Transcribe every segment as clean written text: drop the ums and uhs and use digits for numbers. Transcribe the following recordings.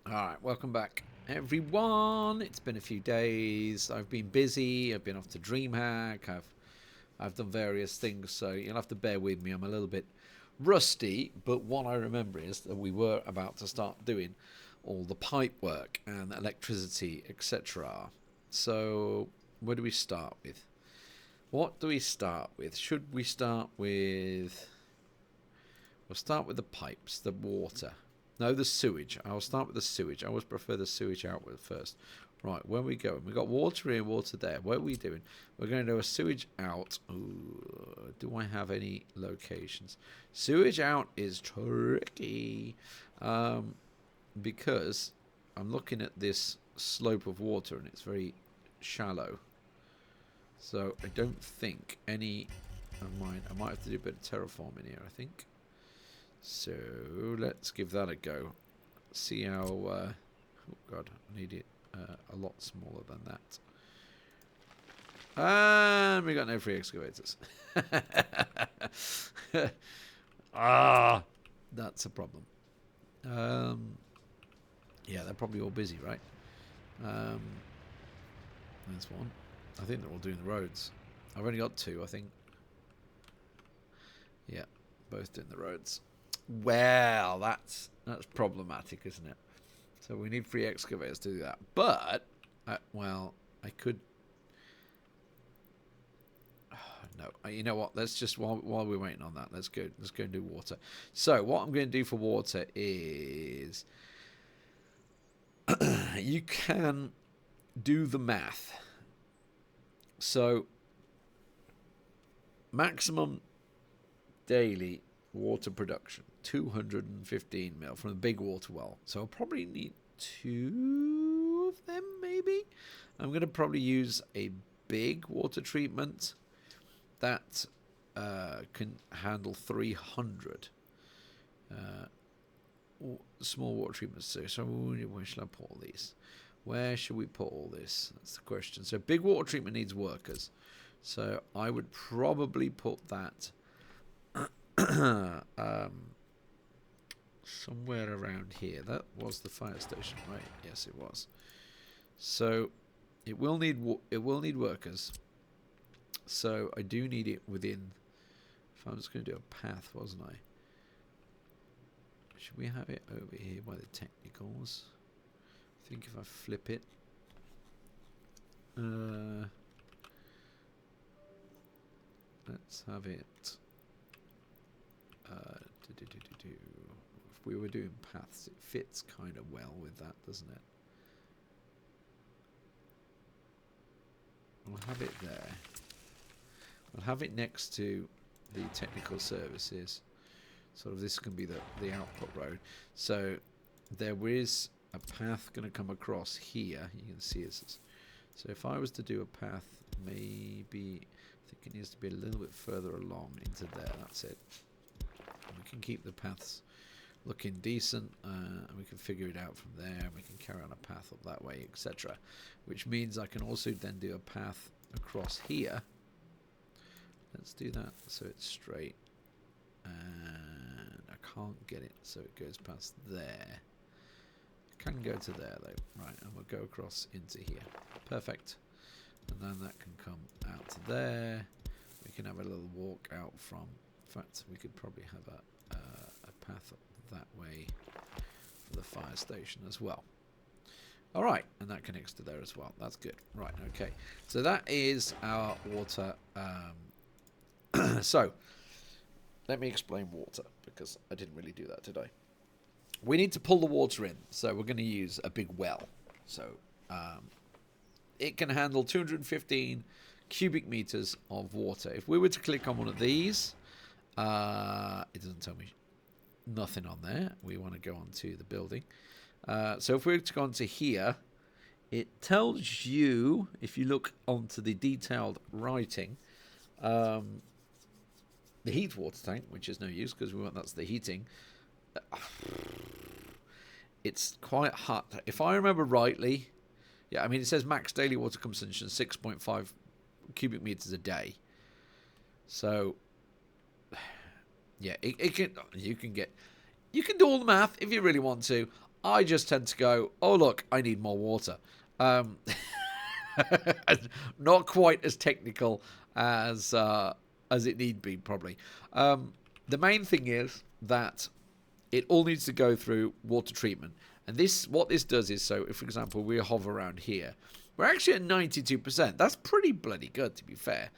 Alright, welcome back everyone. It's been a few days. I've been busy. I've been off to DreamHack. I've done various things, so you'll have to bear with me. I'm a little bit rusty, but what I remember is that we were about to start doing all the pipe work and electricity, etc. So, where do we start with? What do we start with? Should we start with... We'll start with the pipes, the water. No, the sewage. I'll start with the sewage. I always prefer the sewage outward first. Right, where are we going? We've got water here, water there. What are we doing? We're going to do a sewage out. Ooh, do I have any locations? Sewage out is tricky. Because I'm looking at this slope of water and it's very shallow. So I don't think any of mine... I might have to do a bit of terraforming here, I think. So let's give that a go. See how... oh god, I need it a lot smaller than that. And we got no free excavators. That's a problem. Yeah, they're probably all busy, right? There's one. I think they're all doing the roads. I've only got two, I think. Yeah, both doing the roads. Well, that's problematic, isn't it? So we need free excavators to do that. But, well, I could... no, you know what? Let's just, while we're waiting on that, let's go and do water. So what I'm going to do for water is... you can do the math. So, maximum daily water production, 215 mil from the big water well. So I'll probably need two of them, maybe. I'm going to probably use a big water treatment that can handle 300 small water treatments. So where should I put all these? Where should we put all this? That's the question. So big water treatment needs workers. So I would probably put that somewhere around here. That was the fire station, right? Yes, it was. So it will need workers. So I do need it within. If I was going to do a path, wasn't I? Should we have it over here by the technicals? I think if I flip it. Let's have it. If we were doing paths, it fits kind of well with that, doesn't it? We'll have it there. We'll have it next to the technical services. Sort of this can be the output road. So there is a path going to come across here. You can see this. So if I was to do a path, maybe I think it needs to be a little bit further along into there. That's it. We can keep the paths looking decent, and we can figure it out from there, and we can carry on a path up that way, etc. Which means I can also then do a path across here. Let's do that so it's straight, and I can't get it so it goes past there. It can go to there though, right, and we'll go across into here. Perfect. And then that can come out to there. We can have a little walk out from... In fact, we could probably have a path up that way for the fire station as well. All right, and that connects to there as well. That's good. Right, okay. So that is our water. So, let me explain water, because I didn't really do that today. We need to pull the water in, so we're going to use a big well. So, it can handle 215 cubic meters of water. If we were to click on one of these... it doesn't tell me nothing on there. We want to go on to the building. So if we were to go on to here, it tells you, if you look onto the detailed writing, the heat water tank, which is no use because that's the heating. It's quite hot. If I remember rightly, yeah, I mean, it says max daily water consumption 6.5 cubic meters a day. So... yeah, you can do all the math if you really want to. I just tend to go, oh, look, I need more water. Um, not quite as technical as it need be, probably. The main thing is that it all needs to go through water treatment. And what this does is, so if, for example, we hover around here, we're actually at 92%. That's pretty bloody good, to be fair.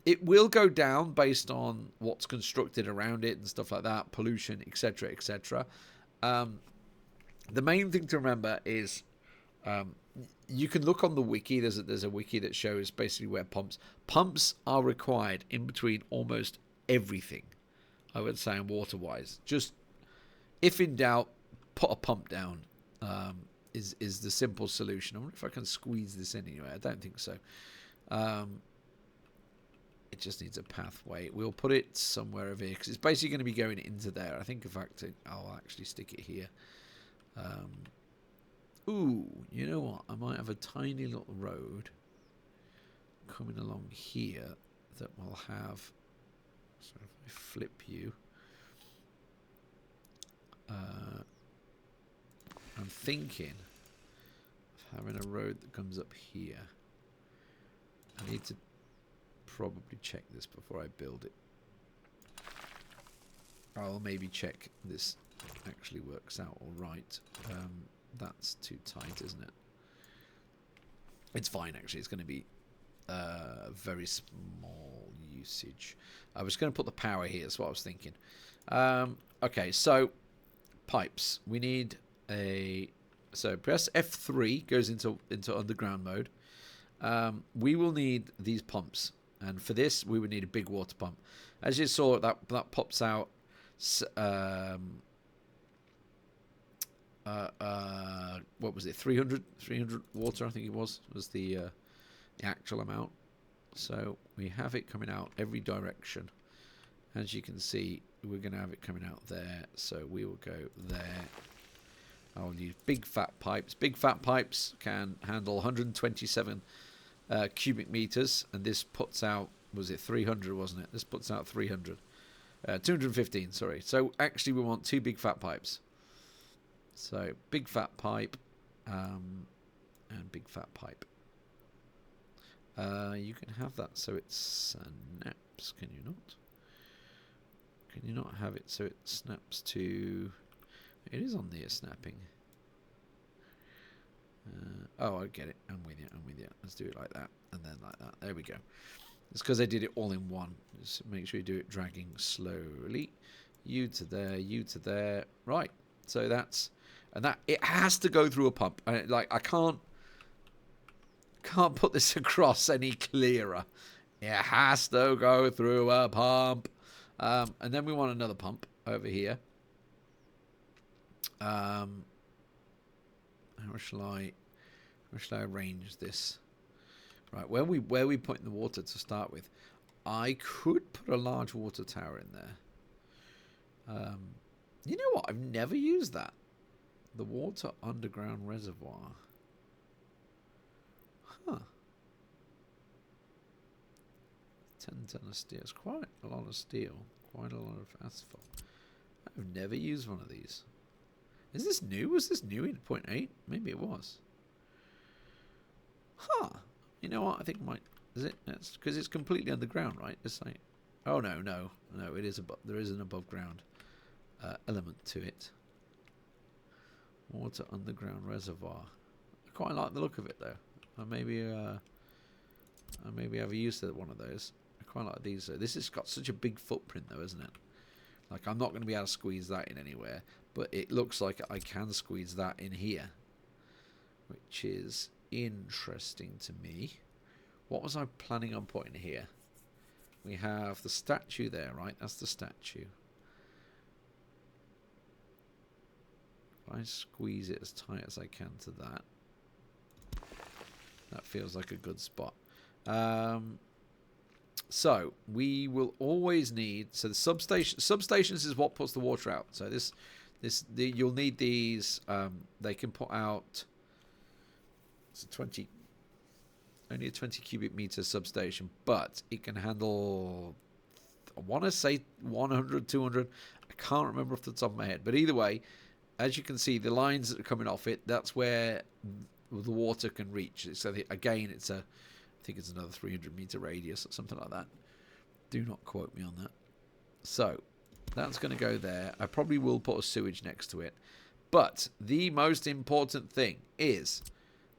It will go down based on what's constructed around it and stuff like that, pollution, etc., etc. The main thing to remember is you can look on the wiki. There's a wiki that shows basically where pumps are required in between almost everything, I would say, water-wise. Just if in doubt, put a pump down is the simple solution. I wonder if I can squeeze this in anyway. I don't think so. It just needs a pathway. We'll put it somewhere over here because it's basically going to be going into there. I think, in fact, I'll actually stick it here. Ooh, you know what? I might have a tiny little road coming along here that will have... So if I flip you... I'm thinking of having a road that comes up here. I need to probably check this before I build it. I'll maybe check this actually works out all right. That's too tight, isn't it? It's fine, actually. It's going to be very small usage. I was going to put the power here. That's what I was thinking. Okay, so pipes. We need a... So press F3 goes into underground mode. We will need these pumps. And for this, we would need a big water pump. As you saw, that pops out... what was it? 300 water, I think it was the actual amount. So we have it coming out every direction. As you can see, we're going to have it coming out there. So we will go there. I'll use big fat pipes. Big fat pipes can handle 127 cubic meters, and this puts out, was it 300, wasn't it? This puts out 300. 215, sorry. So actually we want two big fat pipes. So big fat pipe and big fat pipe. You can have that so it snaps, can you not? Can you not have it so it snaps to... It is on there snapping. Oh, I get it. I'm with you. Let's do it like that and then like that. There we go. It's because I did it all in one. Just make sure you do it dragging slowly. You to there, you to there. Right. So that's... And that it has to go through a pump. I can't put this across any clearer. It has to go through a pump. And then we want another pump over here. How shall I arrange this? Right, where we putting the water to start with? I could put a large water tower in there. You know what? I've never used that. The water underground reservoir. Huh. 10 ton of steel. It's quite a lot of steel. Quite a lot of asphalt. I've never used one of these. Is this new? Was this new in 0.8? Maybe it was. Huh. You know what? I think it might... Is it? It's because it's completely underground, right? It's like... Oh, no. It is above... There is an above ground element to it. Water underground reservoir. I quite like the look of it, though. I maybe have a use of one of those. I quite like these. This has got such a big footprint, though, isn't it? Like, I'm not going to be able to squeeze that in anywhere, but it looks like I can squeeze that in here, which is interesting to me. What was I planning on putting here? We have the statue there, right? That's the statue. I squeeze it as tight as I can to that. That feels like a good spot. So we will always need... So the substations is what puts the water out. So you'll need these. They can put out... It's only a 20 cubic meter substation, but it can handle... I want to say 100, 200. I can't remember off the top of my head. But either way... as you can see, the lines that are coming off it, that's where the water can reach. So again, I think it's another 300-meter radius or something like that. Do not quote me on that. So that's going to go there. I probably will put a sewage next to it. But the most important thing is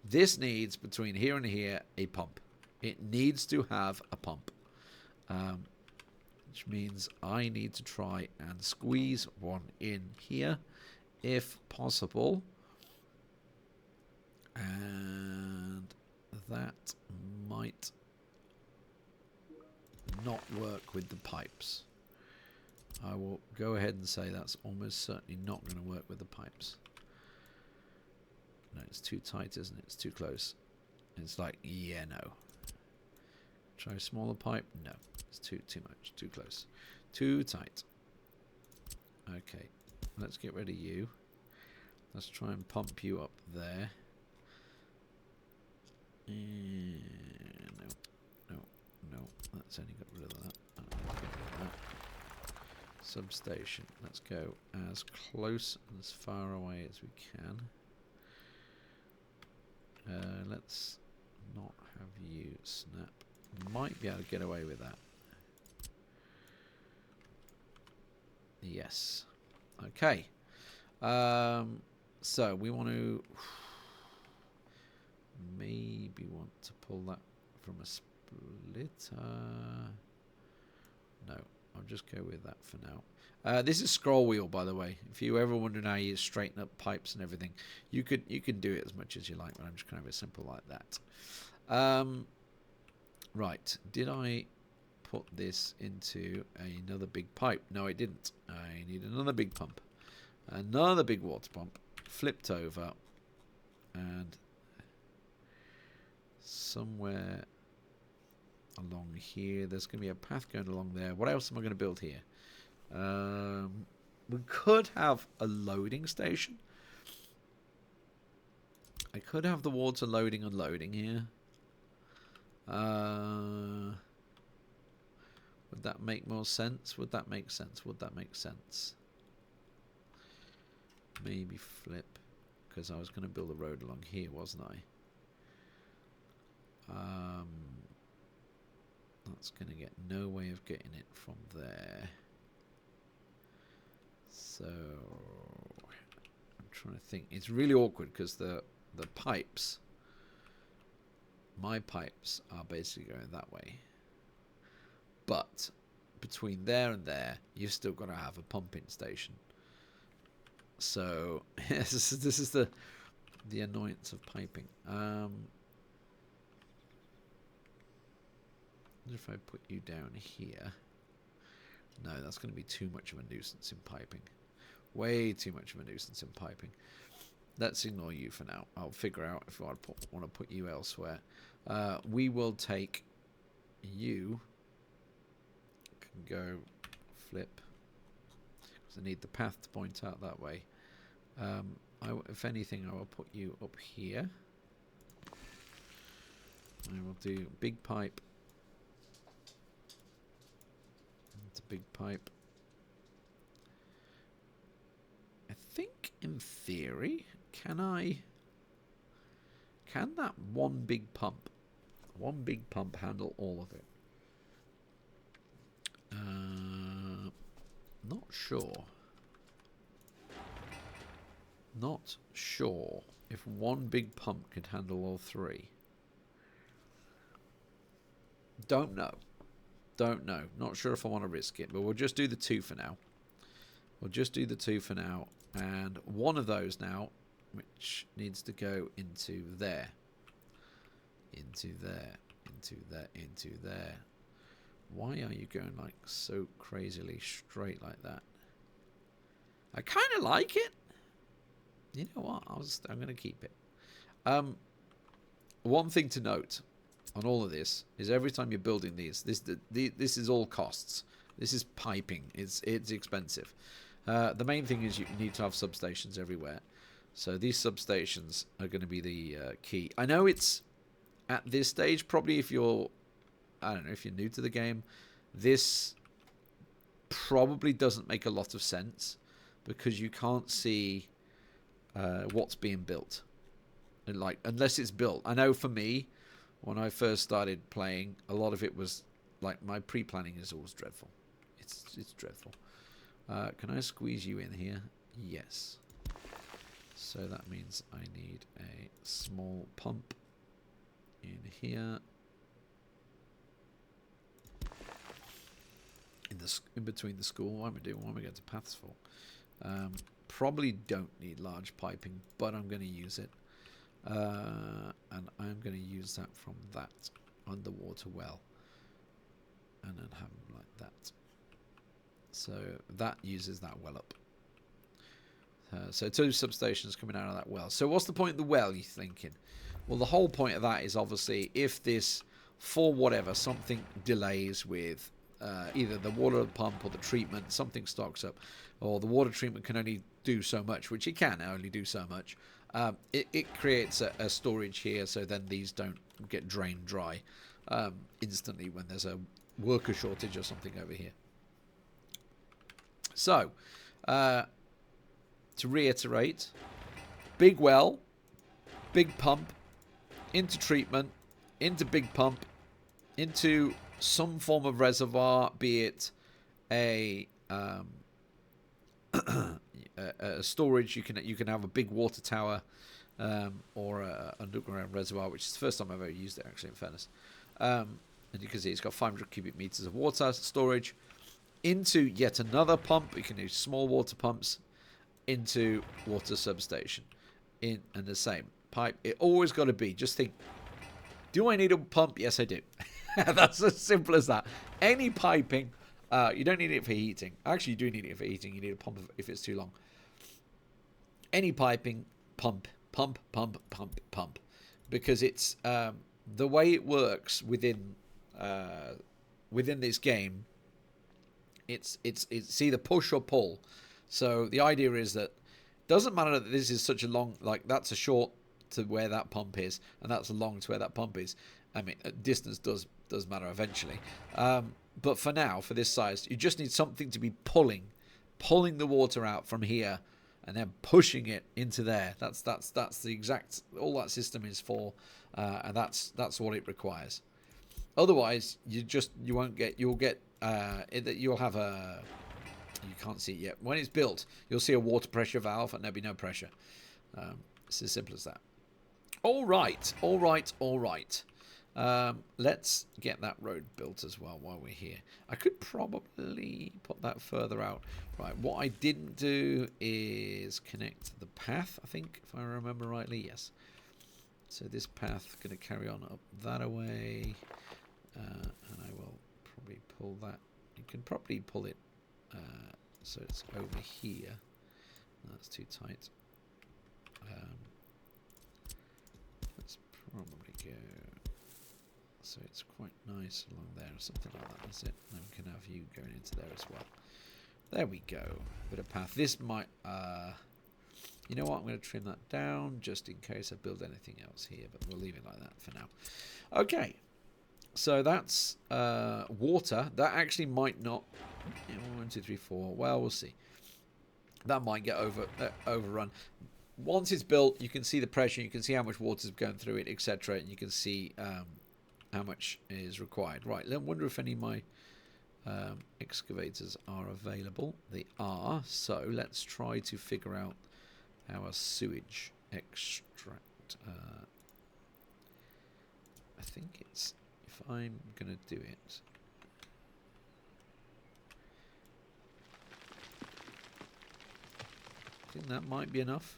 this needs, between here and here, a pump. It needs to have a pump. Which means I need to try and squeeze one in here, if possible. And that might not work with the pipes. I will go ahead and say that's almost certainly not going to work with the pipes. No, it's too tight, isn't it? It's too close. It's like, yeah, no. Try a smaller pipe. No, it's too much. Too close. Too tight. Okay, let's get rid of you. Let's try and pump you up there. No. That's only got rid of that. Get rid of that. Substation. Let's go as close and as far away as we can. Let's not have you snap. Might be able to get away with that. Yes. Okay. So we want to maybe want to pull that from a splitter. No, I'll just go with that for now. This is scroll wheel, by the way. If you ever wondering how you straighten up pipes and everything, you can do it as much as you like, but I'm just going to have it simple like that. Right, did I put this into another big pipe? No, I didn't. I need another big pump. Another big water pump. Flipped over. And somewhere along here, there's going to be a path going along there. What else am I going to build here? We could have a loading station. I could have the water loading and unloading here. Would that make more sense? Would that make sense? Would that make sense? Maybe flip, because I was going to build a road along here, wasn't I? That's going to get no way of getting it from there. So I'm trying to think. It's really awkward because the pipes, my pipes are basically going that way. But between there and there, you've still got to have a pumping station. So this is the annoyance of piping. If I put you down here, no, that's going to be too much of a nuisance in piping. Way too much of a nuisance in piping. Let's ignore you for now. I'll figure out if I want to put you elsewhere. We will take you. Can go flip. Because I need the path to point out that way. If anything, I will put you up here. I will do big pipe. It's a big pipe. I think in theory, can that one big pump handle all of it? Not sure. Not sure if one big pump could handle all three. Don't know. Don't know. Not sure if I want to risk it, but we'll just do the two for now. We'll just do the two for now. And one of those now, which needs to go into there. Into there. Into there. Into there. Why are you going like so crazily straight like that? I kind of like it. You know what? I'm going to keep it. One thing to note on all of this is every time you're building these, this is all costs. This is piping. It's expensive. The main thing is you need to have substations everywhere. So these substations are going to be the key. I know it's at this stage, probably if you're, I don't know, if you're new to the game, this probably doesn't make a lot of sense because you can't see what's being built. And like, unless it's built. I know for me, when I first started playing, a lot of it was like my pre-planning is always dreadful. It's dreadful. Can I squeeze you in here? Yes. So that means I need a small pump in here. In between the school. What am I doing? What am I going to paths for? Probably don't need large piping, but I'm going to use it. And I'm going to use that from that underwater well. And then have them like that. So that uses that well up. So 2 substations coming out of that well. So what's the point of the well, you're thinking? Well, the whole point of that is obviously if this, for whatever, something delays with either the water pump or the treatment, something stocks up, or the water treatment can only do so much, which it can only do so much, it creates a storage here, so then these don't get drained dry instantly when there's a worker shortage or something over here. So, to reiterate, big well, big pump, into treatment, into big pump, into some form of reservoir, be it a storage. You can have a big water tower or an underground reservoir, which is the first time I've ever used it, actually, in fairness. And you can see it's got 500 cubic meters of water storage. Into yet another pump. You can do small water pumps into water substation. And the same pipe. It always got to be. Just think, do I need a pump? Yes, I do. That's as simple as that. Any piping, you don't need it for heating. Actually, you do need it for heating. You need a pump if it's too long. Any piping, pump. Because it's the way it works within this game. It's either push or pull. So the idea is that it doesn't matter that this is such a long, like that's a short to where that pump is, and that's a long to where that pump is. I mean, distance does matter eventually. But for now, for this size, you just need something to be pulling the water out from here, and then pushing it into there. That's the exact all that system is for, and that's what it requires. Otherwise, you'll have a. You can't see it yet. When it's built, you'll see a water pressure valve, and there'll be no pressure. It's as simple as that. All right. Let's get that road built as well while we're here. I could probably put that further out. Right, what I didn't do is connect the path, I think, if I remember rightly. Yes. So this path going to carry on up that away. And I will probably pull that. You can probably pull it so it's over here. That's too tight. Let's probably go so it's quite nice along there or something like that. That's it. And we can have you going into there as well. There we go. Bit of path. This might you know what, I'm going to trim that down just in case I build anything else here, but we'll leave it like that for now. Okay, so that's water. That actually might not 1, 2, 3, 4. Well, we'll see. That might get overrun. Once it's built, you can see the pressure, you can see how much water is going through it, etc. And you can see how much is required. Right, I wonder if any of my excavators are available. They are, so let's try to figure out our sewage extract. I think it's, if I'm going to do it, I think that might be enough.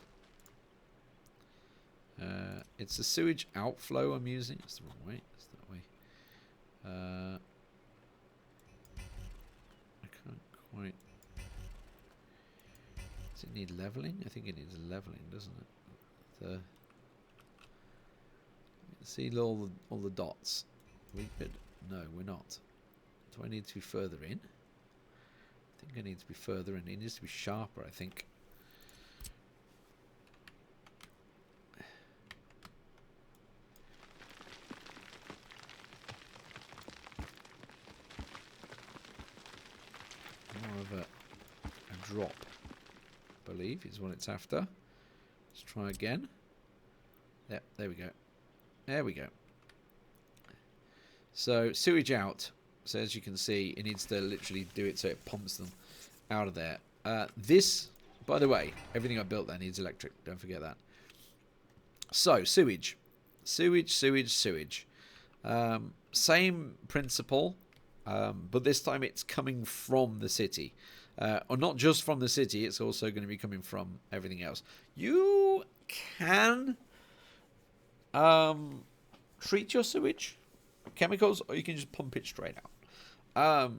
It's the sewage outflow I'm using. It's the wrong way. It's that way. I can't quite. Does it need leveling? I think it needs leveling, doesn't it? See all the dots. We could. No, we're not. Do I need to be further in? I think I need to be further in. It needs to be sharper, I think. More of a drop, I believe, is what it's after. try again. Yep, there we go. There we go. So sewage out. So as you can see, it needs to literally do it so it pumps them out of there. This, by the way, everything I built there needs electric. Don't forget that. So sewage. Sewage, sewage, sewage. Same principle, but this time it's coming from the city. Or not just from the city, it's also going to be coming from everything else. You can treat your sewage chemicals, or you can just pump it straight out.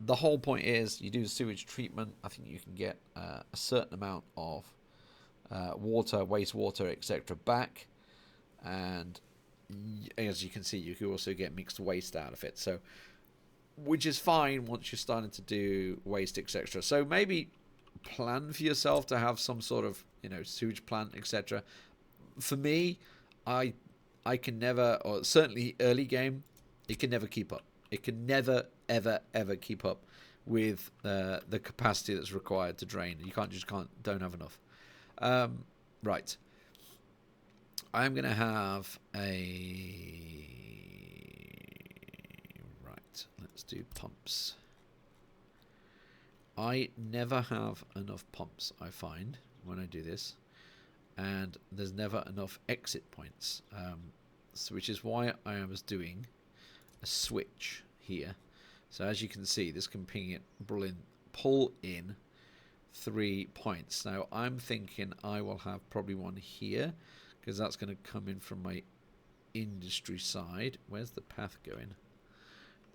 The whole point is you do sewage treatment. I think you can get a certain amount of water, wastewater, etc. back, and as you can see, you can also get mixed waste out of it. So, which is fine once you're starting to do waste, etc. So maybe plan for yourself to have some sort of sewage plant, etc. For me, I can never, or certainly early game, it can never keep up. It can never, ever, ever keep up with the capacity that's required to drain. You don't have enough. Right. I'm going to have a... Right, let's do pumps. I never have enough pumps, I find, when I do this. And there's never enough exit points. So which is why I was doing a switch here. So as you can see, this can pull in 3 points. Now I'm thinking I will have probably one here, because that's going to come in from my industry side. Where's the path going?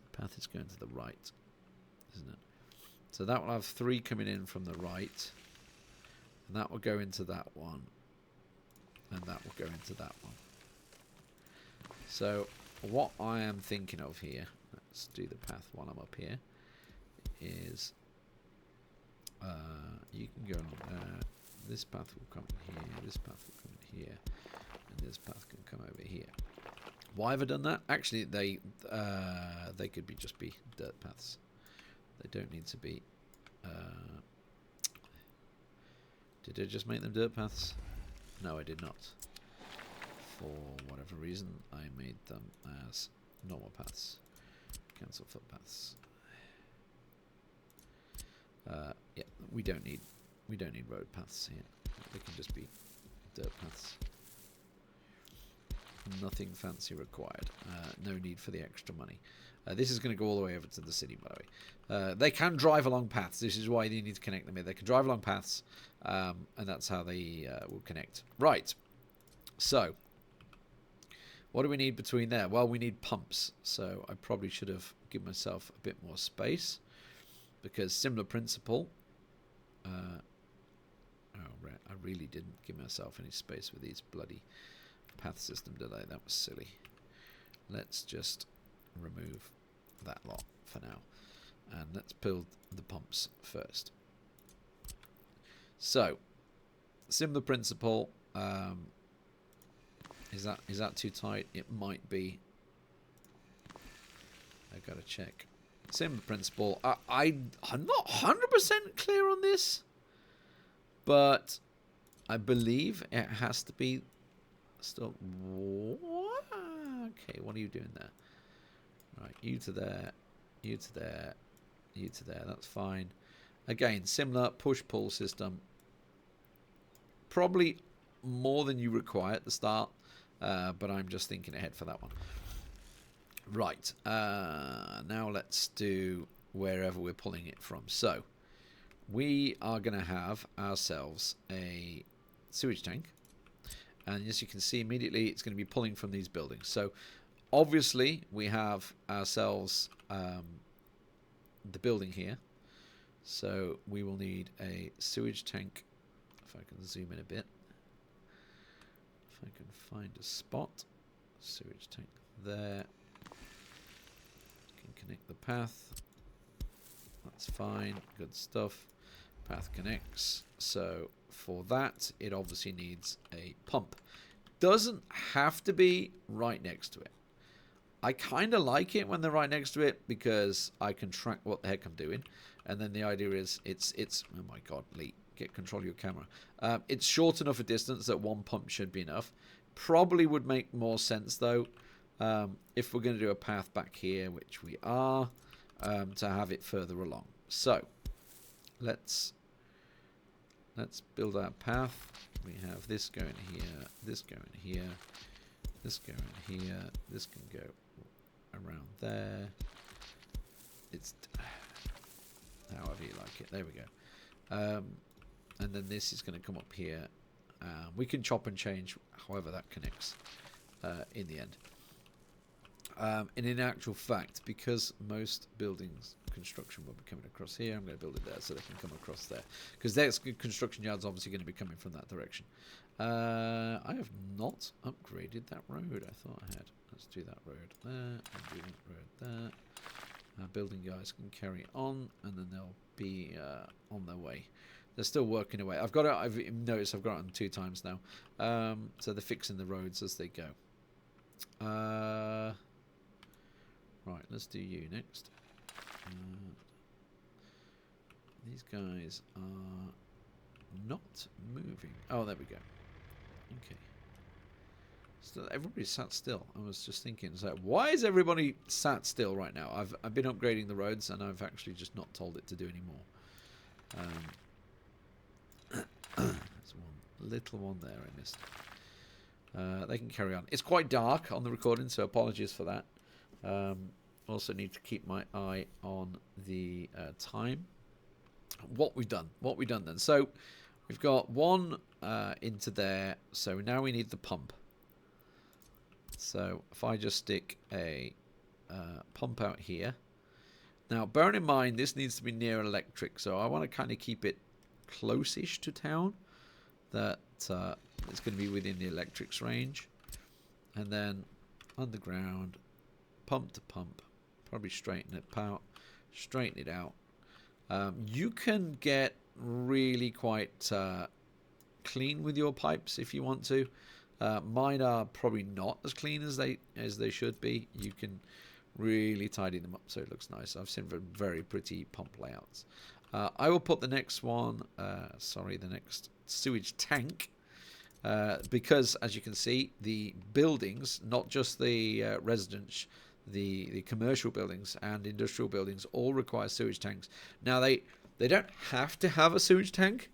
The path is going to the right, isn't it? So that will have 3 coming in from the right, and that will go into that one, and that will go into that one. So what I am thinking of here, let's do the path while I'm up here, is you can go on there. This path will come in here, this path will come in here, and this path can come over here. Why have I done that? Actually, they could just be dirt paths. They don't need to be... did I just make them dirt paths? No, I did not. For whatever reason, I made them as normal paths. Cancel footpaths. Yeah, we don't need road paths here. They can just be dirt paths. Nothing fancy required. No need for the extra money. This is going to go all the way over to the city, by the way. They can drive along paths. This is why you need to connect them here. They can drive along paths, and that's how they will connect. Right. So, what do we need between there? Well, we need pumps. So I probably should have given myself a bit more space, because similar principle. I really didn't give myself any space with these bloody path system, did I? That was silly. Let's just remove that lot for now, and let's build the pumps first. So, similar principle. Is that too tight? It might be. I gotta check. Similar principle. I'm not 100% clear on this, but I believe it has to be still. Okay, what are you doing there? Right, you to there, you to there, you to there. That's fine. Again, similar push-pull system. Probably more than you require at the start, but I'm just thinking ahead for that one. Right, now let's do wherever we're pulling it from. So, we are going to have ourselves a sewage tank. And as you can see immediately, it's going to be pulling from these buildings. So, obviously, we have ourselves the building here. So, we will need a sewage tank. If I can zoom in a bit. If I can find a spot. Sewage tank there. Can connect the path. That's fine. Good stuff. Path connects. So for that, it obviously needs a pump. Doesn't have to be right next to it. I kind of like it when they're right next to it, because I can track what the heck I'm doing. And then the idea is it's oh my god, Lee, get control of your camera. It's short enough a distance that one pump should be enough. Probably would make more sense though, if we're going to do a path back here, which we are, to have it further along. So let's build our path. We have this going here, this going here, this going here. This can go around there. It's however you like it. There we go. And then this is going to come up here. We can chop and change however that connects in the end. And in actual fact, because most buildings construction will be coming across here, I'm going to build it there so they can come across there. Because there's construction yards obviously going to be coming from that direction. I have not upgraded that road. I thought I had. Let's do that road there and do that road there. Our building guys can carry on, and then they'll be on their way. They're still working away. I've noticed I've got it on 2 times now. So they're fixing the roads as they go. Right, let's do you next. These guys are not moving. Oh, there we go. Okay. So everybody sat still. I was just thinking, so why is everybody sat still right now? I've been upgrading the roads, and I've actually just not told it to do anymore. There's one little one there I missed. They can carry on. It's quite dark on the recording, so apologies for that. Also need to keep my eye on the time. What we've done then. So we've got one into there. So now we need the pump. So if I just stick a pump out here. Now, bearing in mind, this needs to be near electric. So I want to kind of keep it close-ish to town. That it's going to be within the electrics range. And then underground, pump to pump. Probably straighten it out. You can get really quite clean with your pipes if you want to. Mine are probably not as clean as they should be. You can really tidy them up so it looks nice. I've seen very pretty pump layouts. I will put the next one, the next sewage tank, because as you can see, the buildings, not just the residence, the commercial buildings and industrial buildings all require sewage tanks. Now they don't have to have a sewage tank.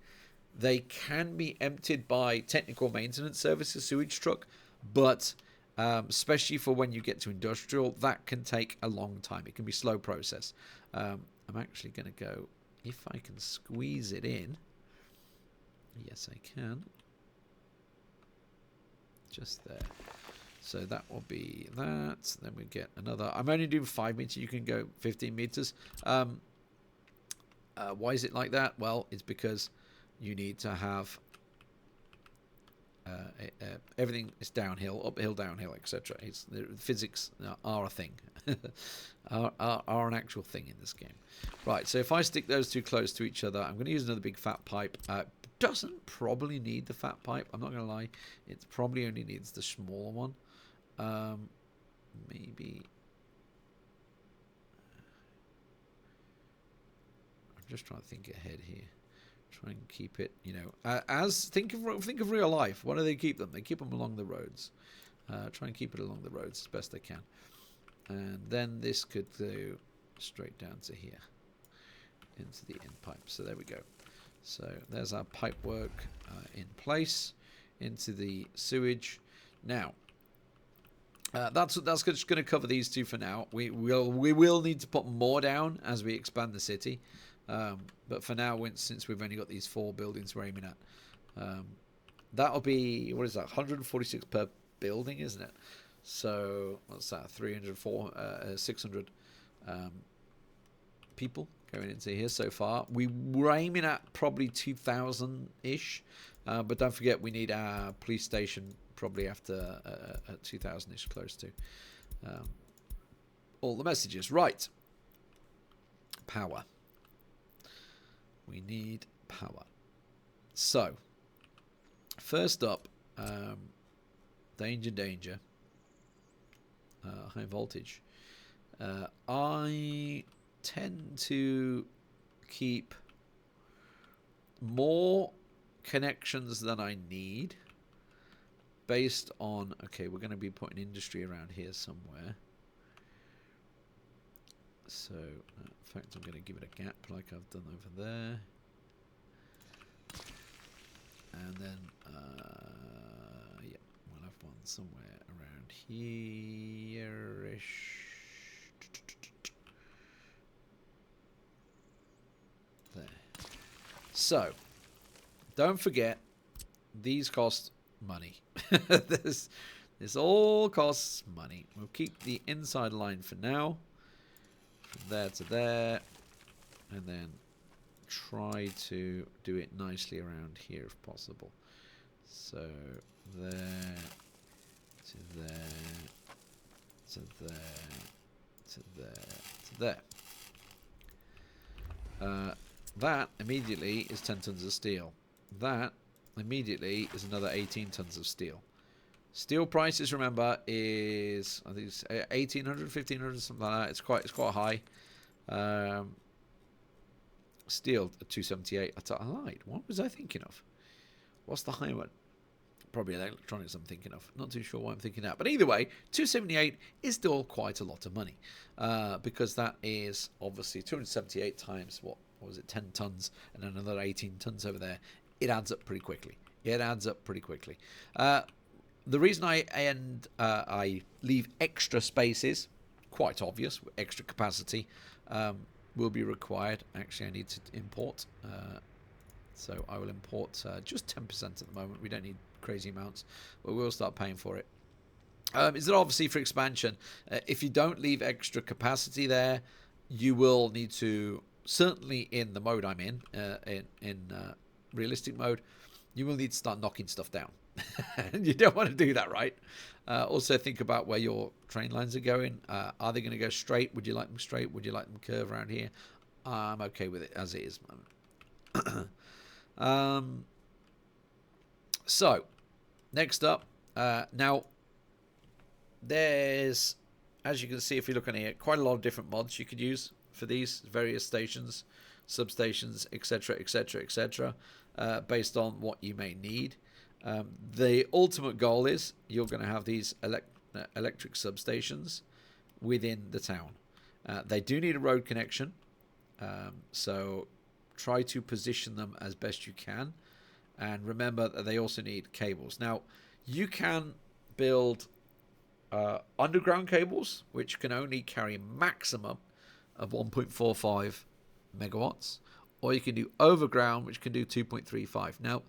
They can be emptied by technical maintenance services, sewage truck, but especially for when you get to industrial, that can take a long time. It can be slow process. I'm actually going to go, if I can squeeze it in. Yes, I can. Just there. So that will be that. Then we get another. I'm only doing 5 meters. You can go 15 meters. Why is it like that? Well, it's because you need to have everything is downhill, uphill, downhill, etc. The physics are a thing, are an actual thing in this game. Right. So if I stick those two close to each other, I'm going to use another big fat pipe. Doesn't probably need the fat pipe. I'm not going to lie. It probably only needs the smaller one. Maybe. I'm just trying to think ahead here. Try and keep it, think of real life. Why do they keep them? They keep them along the roads. Try and keep it along the roads as best they can. And then this could go straight down to here, into the end pipe. So there we go. So there's our pipe work in place into the sewage. Now, that's just going to cover these two for now. We will need to put more down as we expand the city. But for now, since we've only got these 4 buildings we're aiming at, that'll be, what is that, 146 per building, isn't it? So what's that, 600 people going into here so far. We're aiming at probably 2,000-ish, but don't forget we need our police station probably after 2,000-ish, close to all the messages. Right, power. We need power. So, first up, danger, high voltage. I tend to keep more connections than I need based on, okay, we're going to be putting industry around here somewhere. So, in fact, I'm going to give it a gap like I've done over there. And then, yeah, we'll have one somewhere around here-ish. There. So, don't forget, these cost money. this all costs money. We'll keep the inside line for now. From there to there. And then try to do it nicely around here if possible. So, there to there to there to there to there. That immediately is 10 tons of steel. That immediately is another 18 tons of steel. Steel prices, remember, is I think it's 1,800, 1,500, something like that. It's quite high. Steel at 278. I lied. What was I thinking of? What's the high one? Probably electronics I'm thinking of. Not too sure what I'm thinking of. But either way, 278 is still quite a lot of money. Because that is obviously 278 times, what was it, 10 tons and another 18 tons over there. It adds up pretty quickly. The reason I leave extra spaces, quite obvious, extra capacity, will be required. Actually, I need to import. So I will import just 10% at the moment. We don't need crazy amounts, but we'll start paying for it. Is that obviously for expansion? If you don't leave extra capacity there, you will need to, certainly in the mode I'm in realistic mode, you will need to start knocking stuff down. And you don't want to do that, right? Also think about where your train lines are going. Are they going to go straight? Would you like them straight? Would you like them curve around here? I'm okay with it as it is. So, next up, now there's, as you can see if you look on here, quite a lot of different mods you could use for these various stations, substations, etc., etc., etc., based on what you may need. The ultimate goal is you're going to have these electric substations within the town. They do need a road connection, so try to position them as best you can. And remember that they also need cables. Now, you can build underground cables, which can only carry a maximum of 1.45 megawatts, or you can do overground, which can do 2.35. Now,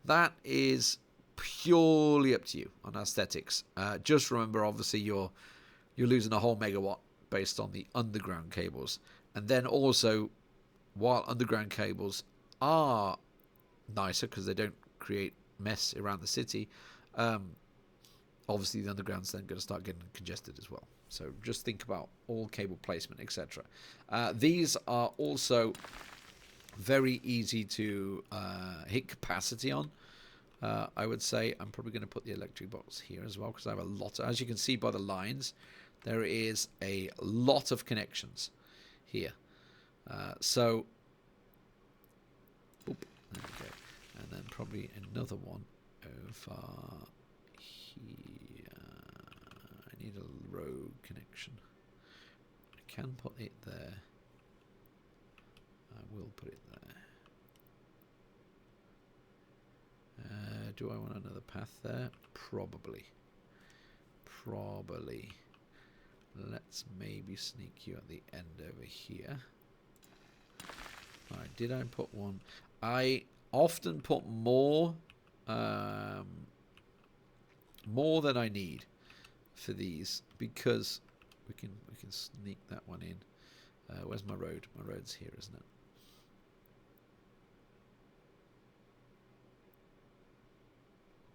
that is purely up to you on aesthetics. Just remember, obviously, you're losing a whole megawatt based on the underground cables. And then also, while underground cables are nicer because they don't create mess around the city, obviously the underground's then going to start getting congested as well. So just think about all cable placement, etc. These are also very easy to hit capacity on. I would say I'm probably going to put the electric box here as well because I have a lot. As you can see by the lines, there is a lot of connections here. So, there we go. And then probably another one over here. I need a road connection. I can put it there. I will put it there. Do I want another path there? Probably. Let's maybe sneak you at the end over here. Alright, did I put one? I often put more than I need for these because we can sneak that one in. Where's my road? My road's here, isn't it?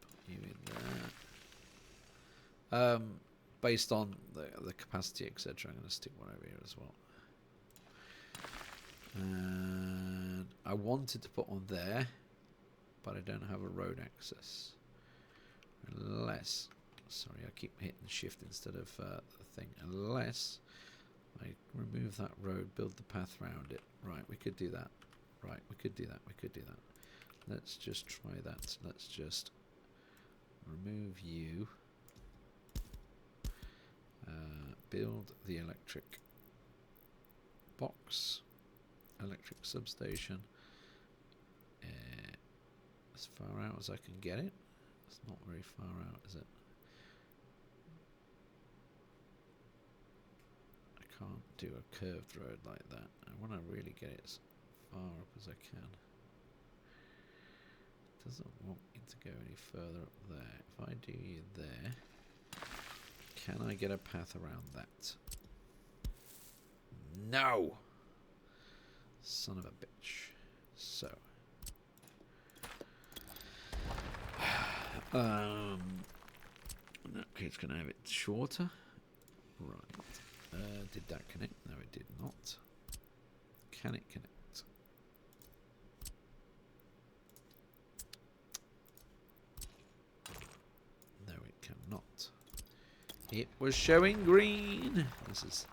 Put you in there. Based on the capacity, etc. I'm going to stick one over here as well. And I wanted to put one there, but I don't have a road access. Unless, sorry, I keep hitting shift instead of the thing. Unless I remove that road, build the path around it. Right, we could do that. Right, we could do that. Let's just try that. Let's just remove you. Build the electric box, electric substation. As far out as I can get it. It's not very far out, is it? I can't do a curved road like that. I want to really get it as far up as I can. It doesn't want me to go any further up there. If I do you there, can I get a path around that? No! Son of a bitch. So. In that case, can I have it shorter? Right. Did that connect? No, it did not. Can it connect? No, it cannot. It was showing green. This is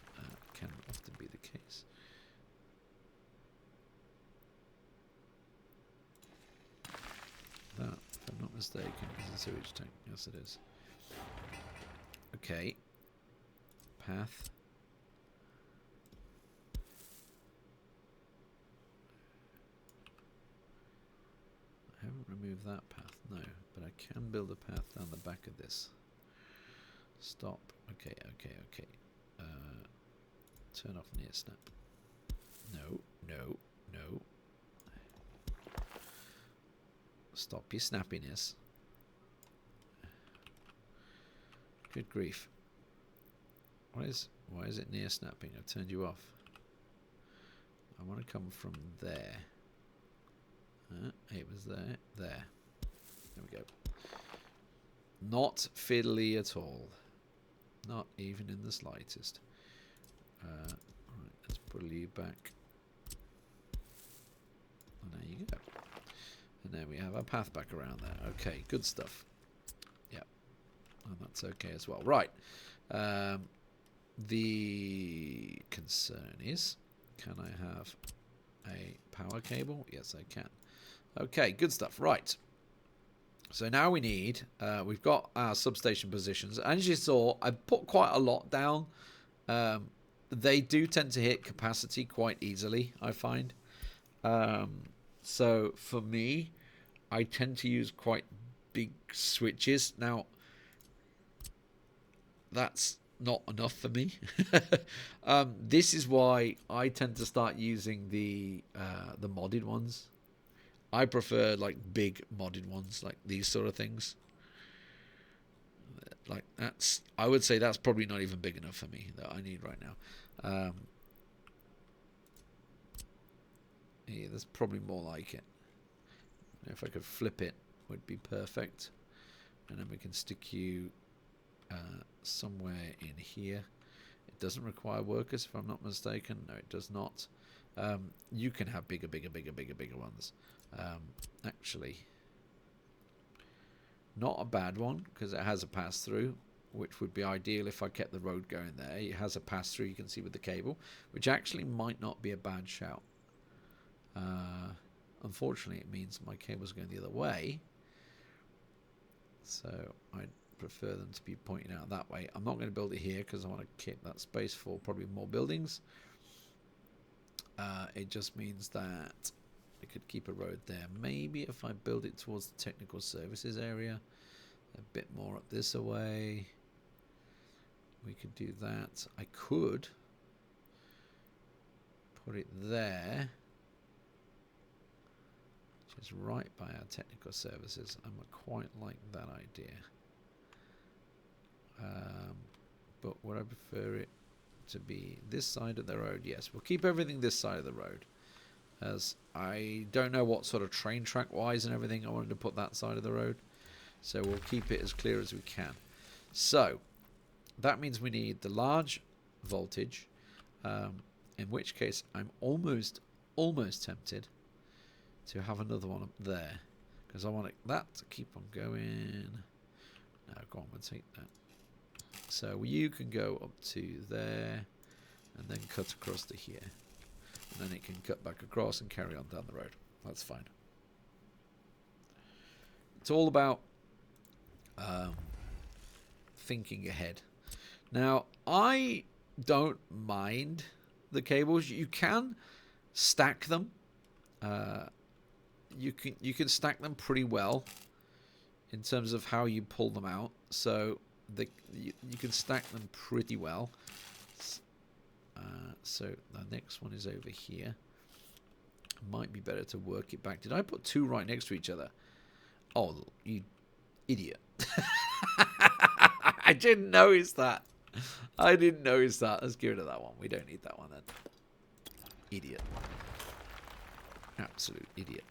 can often be the case. That, if I'm not mistaken, is a sewage tank. Yes, it is. Okay. Path. I haven't removed that path, no, but I can build a path down the back of this. Stop. Okay. Turn off near snap. No. Stop your snappiness. Good grief. Why is it near snapping? I've turned you off. I want to come from there. It was there. There. There we go. Not fiddly at all. Not even in the slightest. Right, let's pull you back. And there you go. And then we have our path back around there. Okay, good stuff. Yep. And that's okay as well. Right. The concern is, can I have a power cable? Yes, I can. Okay, good stuff. Right. So now we need, we've got our substation positions. As you saw, I put quite a lot down. They do tend to hit capacity quite easily, I find. So for me, I tend to use quite big switches. Now, that's not enough for me. This is why I tend to start using the modded ones. I prefer like big modded ones, like these sort of things. Like that's, I would say that's probably not even big enough for me that I need right now. Yeah, there's probably more like it. If I could flip it, would be perfect. And then we can stick you somewhere in here. It doesn't require workers, if I'm not mistaken. No, it does not. You can have bigger ones. Actually, not a bad one, because it has a pass-through, which would be ideal if I kept the road going there. It has a pass-through, you can see, with the cable, which actually might not be a bad shout. Unfortunately, it means my cable's going the other way, so I'd prefer them to be pointing out that way. I'm not going to build it here because I want to keep that space for probably more buildings. It just means that I could keep a road there. Maybe if I build it towards the technical services area, a bit more up this away, we could do that. I could put it there, which is right by our technical services. I quite like that idea. But would I prefer it to be this side of the road? Yes, we'll keep everything this side of the road, as I don't know what sort of train track wise and everything I wanted to put that side of the road, so we'll keep it as clear as we can. So that means we need the large voltage, in which case I'm almost tempted to have another one up there, because I want that to keep on going. No, go on, we'll take that. So you can go up to there and then cut across to here, and then it can cut back across and carry on down the road. That's fine. It's all about thinking ahead. Now, I don't mind the cables. You can stack them. You can stack them pretty well in terms of how you pull them out. So you can stack them pretty well. So the next one is over here. Might be better to work it back. Did I put two right next to each other? Oh, you idiot. I didn't notice that. I didn't notice that. Let's get rid of that one. We don't need that one then. Idiot. Absolute idiot.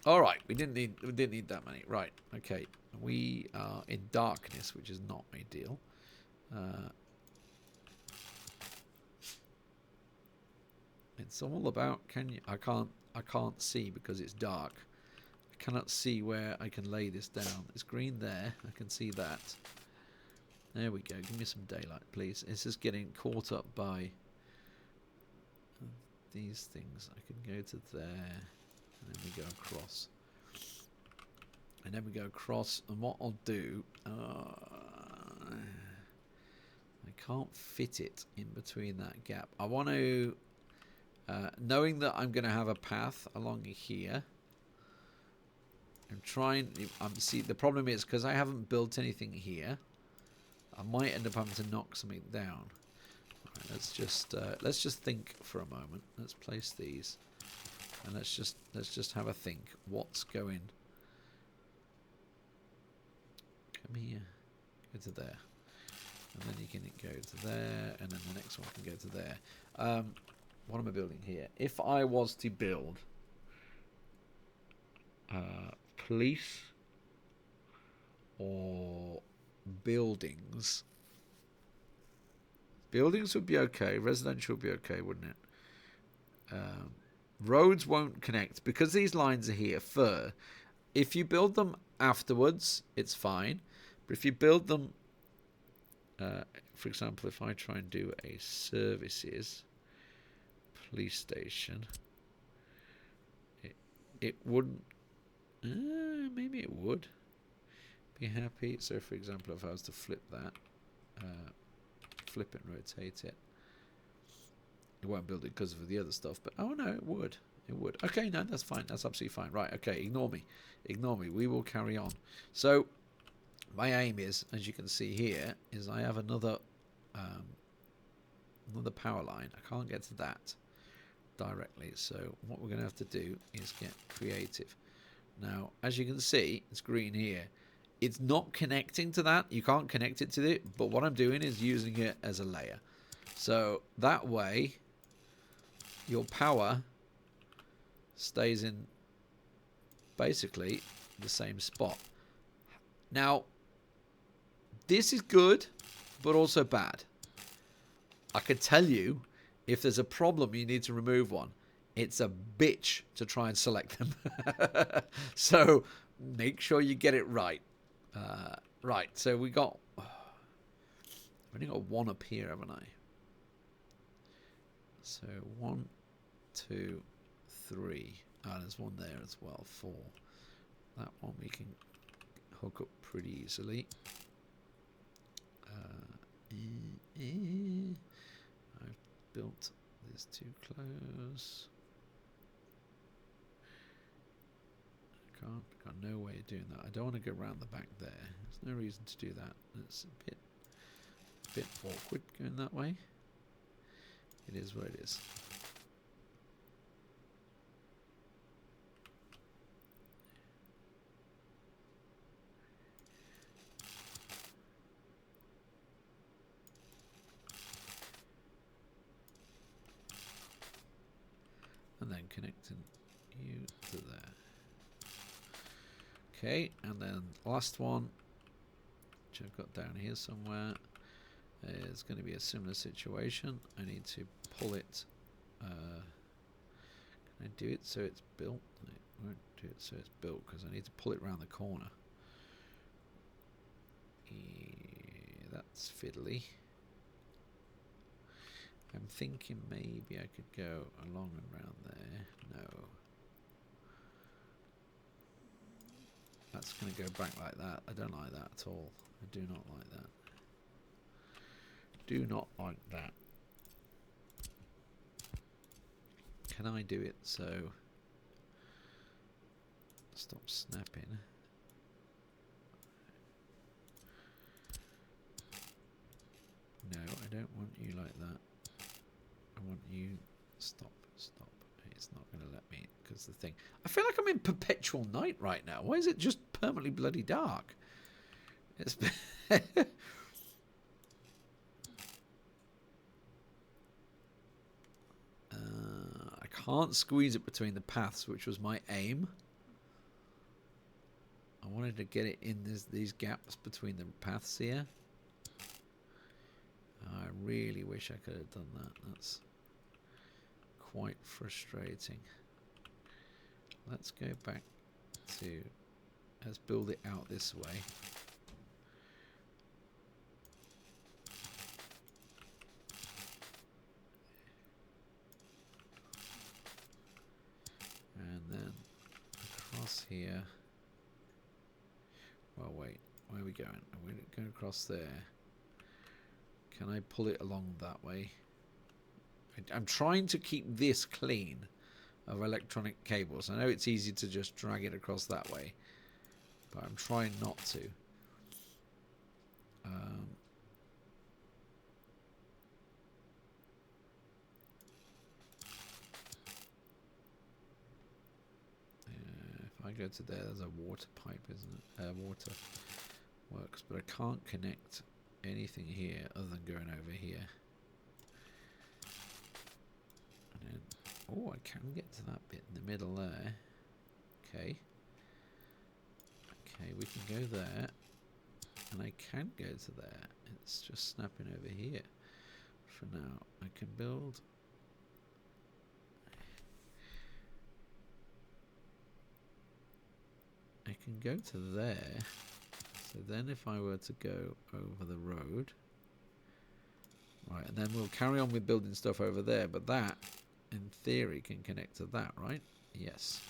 All right, we didn't need that many. Right. Okay. We are in darkness, which is not ideal. It's all about I can't see because it's dark. I cannot see where I can lay this down. It's green there. I can see that. There we go. Give me some daylight, please. It's just getting caught up by these things. I can go to there, and then we go across. And then we go across, and what I'll do... I can't fit it in between that gap. I want to... knowing that I'm going to have a path along here... I'm trying... see, the problem is, because I haven't built anything here... I might end up having to knock something down. Right, let's just think for a moment. Let's place these, and let's just have a think. What's going? Come here, go to there, and then you can go to there, and then the next one can go to there. What am I building here? If I was to build police or buildings would be okay. Residential would be okay, wouldn't it? Roads won't connect because these lines are here. If you build them afterwards, it's fine. But if you build them, for example, if I try and do a services police station, it wouldn't. Maybe it would be happy. So, for example, if I was to flip that, flip it and rotate it, it won't build it because of the other stuff. But oh no, it would. It would. Okay, no, that's fine. That's absolutely fine. Right. Okay, ignore me. Ignore me. We will carry on. So, my aim is, as you can see here, is I have another power line. I can't get to that directly. So, what we're going to have to do is get creative. Now, as you can see, it's green here. It's not connecting to that. You can't connect it to it. But what I'm doing is using it as a layer. So that way, your power stays in basically the same spot. Now, this is good, but also bad. I can tell you, if there's a problem, you need to remove one. It's a bitch to try and select them. So make sure you get it right. Right, so I've only got one up here, haven't I? So 1, 2, 3. There's one there as well. 4. That one we can hook up pretty easily. I've built this too close. Got no way of doing that. I don't want to go around the back there. There's no reason to do that. It's a bit awkward going that way. It is what it is. And then connecting you to there. Okay, and then last one, which I've got down here somewhere, is going to be a similar situation. I need to pull it. Can I do it so it's built? I won't do it so it's built because I need to pull it around the corner. That's fiddly. I'm thinking maybe I could go along and around there. No. That's going to go back like that. I don't like that at all. I do not like that. Do not like that. Can I do it so... Stop snapping. No, I don't want you like that. I want you... Stop. It's not going to let me, because the thing... I feel like I'm in perpetual night right now. Why is it just permanently bloody dark? It's... I can't squeeze it between the paths, which was my aim. I wanted to get it in these gaps between the paths here. I really wish I could have done that. That's quite frustrating. Let's go back to... Let's build it out this way. And then across here. Well, wait. Where are we going? Are we going across there? Can I pull it along that way? I'm trying to keep this clean of electronic cables. I know it's easy to just drag it across that way, but I'm trying not to. If I go to there, there's a water pipe, isn't it? Water works, but I can't connect anything here other than going over here. And then, oh, I can get to that bit in the middle there. Okay. Okay, we can go there. And I can go to there. It's just snapping over here. For now, I can build... I can go to there. So then if I were to go over the road... Right, and then we'll carry on with building stuff over there. But that, in theory, can connect to that, right? Yes.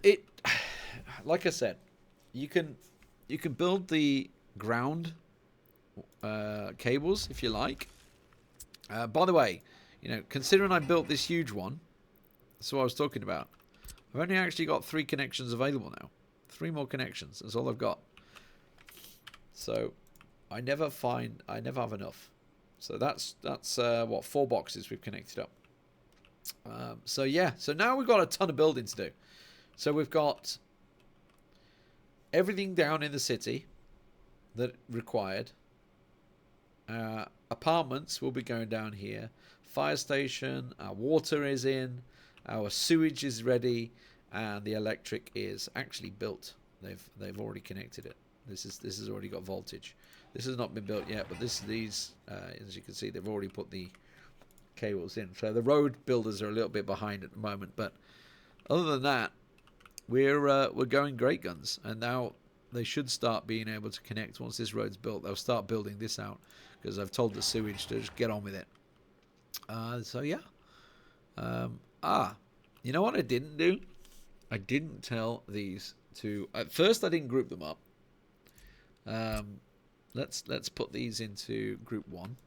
It... Like I said, you can build the ground cables if you like. By the way, you know, considering I built this huge one, that's what I was talking about. I've only actually got 3 connections available now. 3 more connections. That's all I've got. So I never have enough. So that's what, 4 boxes we've connected up. So yeah. So now we've got a ton of building to do. So we've got everything down in the city that required. Apartments will be going down here. Fire station. Our water is in. Our sewage is ready, and the electric is actually built. They've already connected it. This has already got voltage. This has not been built yet, but these as you can see, they've already put the cables in. So the road builders are a little bit behind at the moment, but other than that, we're going great guns. And now they should start being able to connect once this road's built. They'll start building this out because I've told the sewage to just get on with it. So yeah. You know what I didn't do? I didn't tell these to... At first, I didn't group them up. Let's put these into group 1.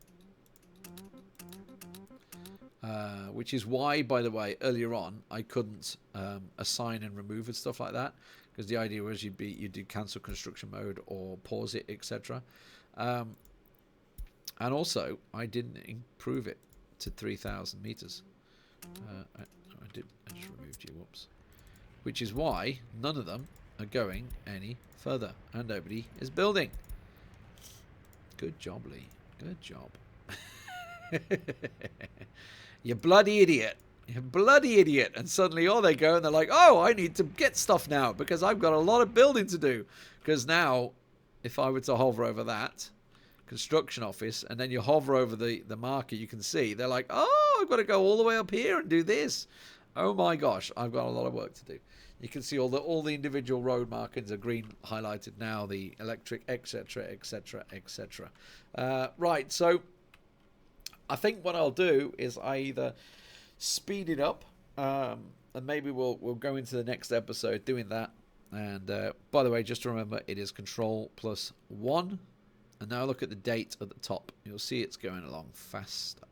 Which is why, by the way, earlier on, I couldn't assign and remove and stuff like that. Because the idea was you'd do cancel construction mode or pause it, etc. And also, I didn't improve it to 3,000 meters. I just removed you, whoops. Which is why none of them are going any further, and nobody is building. Good job, Lee. Good job. You bloody idiot. You bloody idiot. And suddenly, they go and they're like, oh, I need to get stuff now because I've got a lot of building to do. Because now, if I were to hover over that construction office, and then you hover over the marker, you can see they're like, oh, I've got to go all the way up here and do this. Oh my gosh, I've got a lot of work to do. You can see all the individual road markings are green highlighted now, the electric, etc, etc, etc. Right, so I think what I'll do is I either speed it up and maybe we'll go into the next episode doing that. And by the way, just to remember, it is Control+1. And now look at the date at the top. You'll see it's going along faster.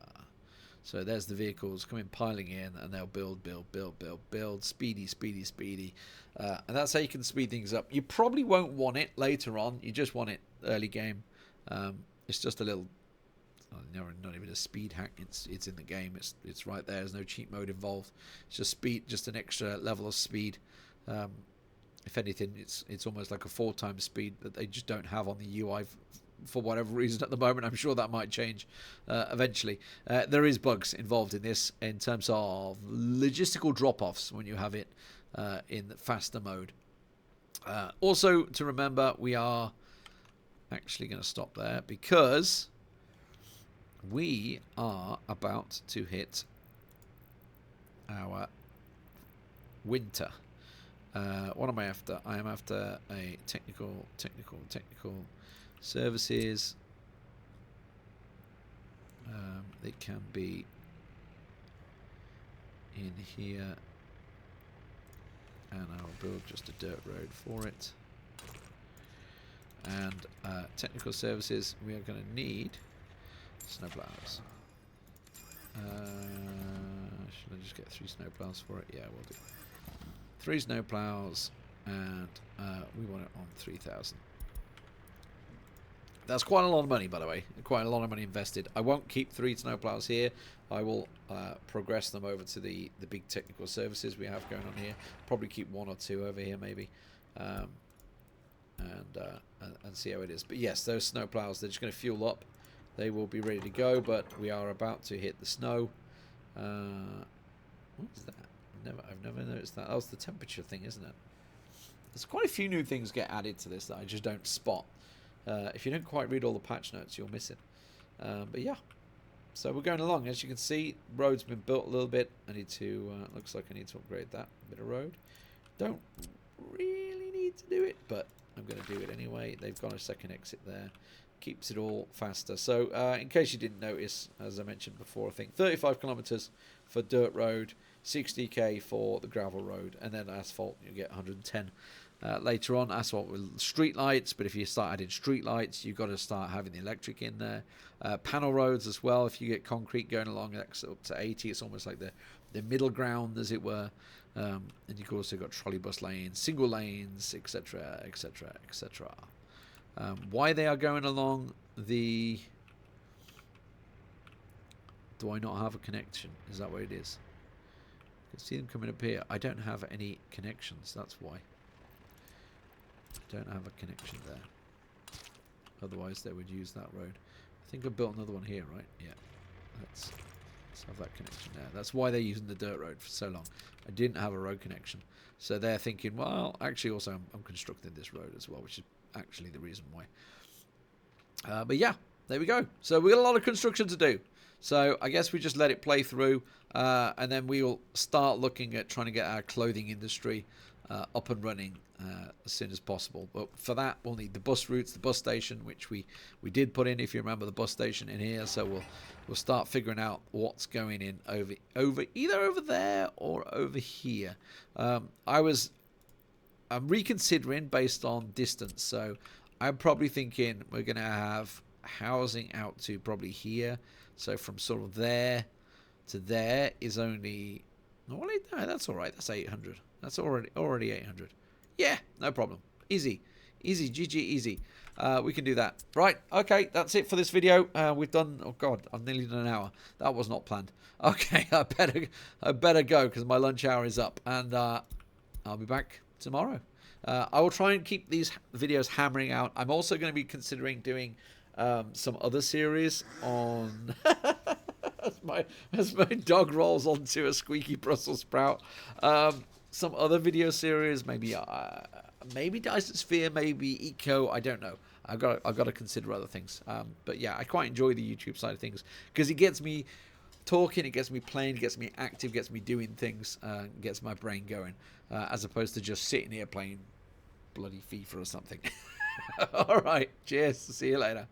So there's the vehicles coming piling in, and they'll build, speedy. And that's how you can speed things up. You probably won't want it later on. You just want it early game. It's just a little, not even a speed hack. It's in the game. It's right there. There's no cheat mode involved. It's just speed, just an extra level of speed. If anything, it's almost like a 4 times speed that they just don't have on the UI for whatever reason at the moment. I'm sure that might change eventually. There is bugs involved in this in terms of logistical drop-offs when you have it in faster mode. Also to remember, we are actually going to stop there because we are about to hit our winter. What am I after? I am after a technical services. It can be in here, and I'll build just a dirt road for it. And technical services, we are going to need snowplows. Should I just get 3 snowplows for it? Yeah, we'll do. 3 snowplows, and we want it on 3,000. That's quite a lot of money, by the way. Quite a lot of money invested. I won't keep 3 snowplows here. I will progress them over to the big technical services we have going on here. Probably keep 1 or 2 over here, maybe, and see how it is. But yes, those snowplows, they're just going to fuel up. They will be ready to go, but we are about to hit the snow. What is that? I've never noticed that. That was the temperature thing, isn't it? There's quite a few new things get added to this that I just don't spot. If you don't quite read all the patch notes, you'll miss it. But yeah, so we're going along. As you can see, road's been built a little bit. I need to, looks like I need to upgrade that bit of road. Don't really need to do it, but I'm going to do it anyway. They've got a second exit there. Keeps it all faster. So in case you didn't notice, as I mentioned before, I think 35 kilometers for dirt road, 60k for the gravel road, and then asphalt you get 110 later on. Asphalt with street lights, but if you start adding street lights, you've got to start having the electric in there. Panel roads as well. If you get concrete going along, that's up to 80. It's almost like the middle ground, as it were. And you've also got trolley bus lanes, single lanes, etc., etc., etc. Why they are going along the... Do I not have a connection? Is that what it is? I can see them coming up here. I don't have any connections. That's why. I don't have a connection there. Otherwise, they would use that road. I think I built another one here, right? Yeah. Let's have that connection there. That's why they're using the dirt road for so long. I didn't have a road connection. So they're thinking, well, actually, also, I'm constructing this road as well, which is actually the reason why. But yeah, there we go. So we got a lot of construction to do. So I guess we just let it play through, and then we will start looking at trying to get our clothing industry up and running as soon as possible. But for that, we'll need the bus routes, the bus station, which we did put in, if you remember, the bus station in here. So we'll start figuring out what's going in over either over there or over here. I'm reconsidering based on distance. So I'm probably thinking we're going to have housing out to probably here. So from sort of there to there is only... No, that's all right. That's 800. That's already 800. Yeah, no problem. Easy. Easy, GG, easy. We can do that. Right, okay, that's it for this video. We've done... Oh, God, I've nearly done an hour. That was not planned. Okay, I better go because my lunch hour is up. And I'll be back tomorrow. I will try and keep these videos hammering out. I'm also going to be considering doing... some other series on as my dog rolls onto a squeaky Brussels sprout. Some other video series, maybe Dyson Sphere, maybe Eco. I don't know. I've got to consider other things. But yeah, I quite enjoy the YouTube side of things because it gets me talking, it gets me playing, it gets me active, gets me doing things, gets my brain going, as opposed to just sitting here playing bloody FIFA or something. All right, cheers. See you later.